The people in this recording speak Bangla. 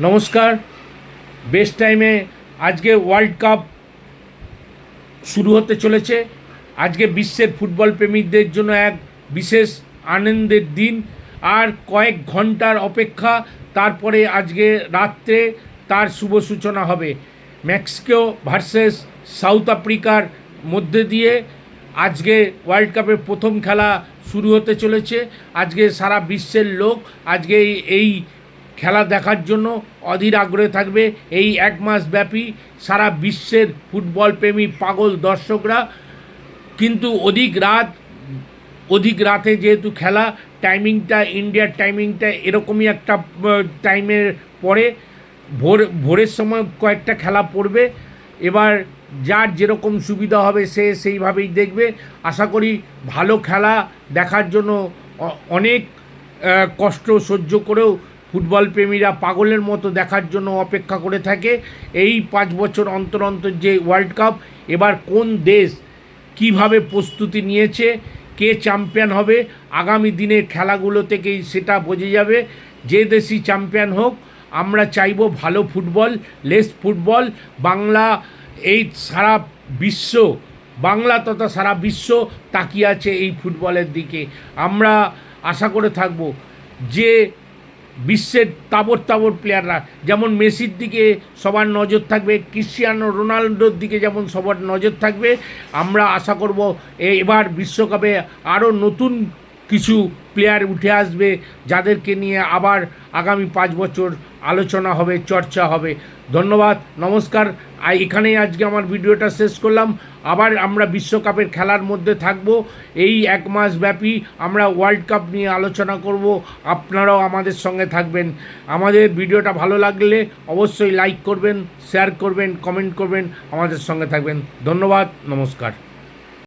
নমস্কার। বেস্ট টাইমে আজকে ওয়ার্ল্ড কাপ শুরু হতে চলেছে। আজকে বিশ্বের ফুটবল প্রেমীদের জন্য এক বিশেষ আনন্দের দিন। আর কয়েক ঘন্টার অপেক্ষা, তারপরে আজকে রাত্রে তার শুভ সূচনা হবে। মেক্সিকো ভার্সেস সাউথ আফ্রিকার মধ্যে দিয়ে আজকে ওয়ার্ল্ড কাপের প্রথম খেলা শুরু হতে চলেছে। আজকে সারা বিশ্বের লোক আজকে এই খেলা দেখার জন্য অধীর আগ্রহে থাকবে। এই এক মাস ব্যাপী সারা বিশ্বের ফুটবল প্রেমী পাগল দর্শকরা। কিন্তু অধিক রাতে যেহেতু খেলা, টাইমিংটা ইন্ডিয়ার টাইমিংটা এরকমই একটা টাইমের পরে ভোরের সময় কয়েকটা খেলা পড়বে। এবার যার যেরকম সুবিধা হবে সে সেইভাবেই দেখবে। আশা করি ভালো খেলা দেখার জন্য অনেক কষ্ট সহ্য করেও ফুটবল প্রেমীরা পাগলের মতো দেখার জন্য অপেক্ষা করে থাকে। এই 5 বছর অন্তর অন্তর যে ওয়ার্ল্ড কাপ, এবার কোন দেশ কিভাবে প্রস্তুতি নিয়েছে, কে চ্যাম্পিয়ন হবে, আগামী দিনের খেলাগুলো থেকেই সেটা বোঝা যাবে। যে দেশই চ্যাম্পিয়ন হোক, আমরা চাইব ভালো ফুটবল, লেস ফুটবল। বাংলা এই সারা বিশ্ব, বাংলা তথা সারা বিশ্ব তাকিয়ে আছে এই ফুটবলের দিকে। আমরা আশা করে থাকব যে বিশ্বের তাবড় তাবড় প্লেয়াররা, যেমন মেসির দিকে সবার নজর থাকবে, ক্রিশ্চিয়ানো রোনাল্ডোর দিকে যেমন সবার নজর থাকবে, আমরা আশা করব এবার বিশ্বকাপে আরও নতুন কিছু প্লেয়ার উঠে আসবে, যাদেরকে নিয়ে আবার আগামী 5 বছর আলোচনা হবে, চর্চা হবে। ধন্যবাদ, নমস্কার। এখানেই আজকে আমার ভিডিওটা শেষ করলাম। আবার আমরা বিশ্বকাপের খেলার মধ্যে থাকব। এই এক মাস ব্যাপী আমরা ওয়ার্ল্ড কাপ নিয়ে আলোচনা করব। আপনারাও আমাদের সঙ্গে থাকবেন। আমাদের ভিডিওটা ভালো লাগলে অবশ্যই লাইক করবেন, শেয়ার করবেন, কমেন্ট করবেন, আমাদের সঙ্গে থাকবেন। ধন্যবাদ, নমস্কার।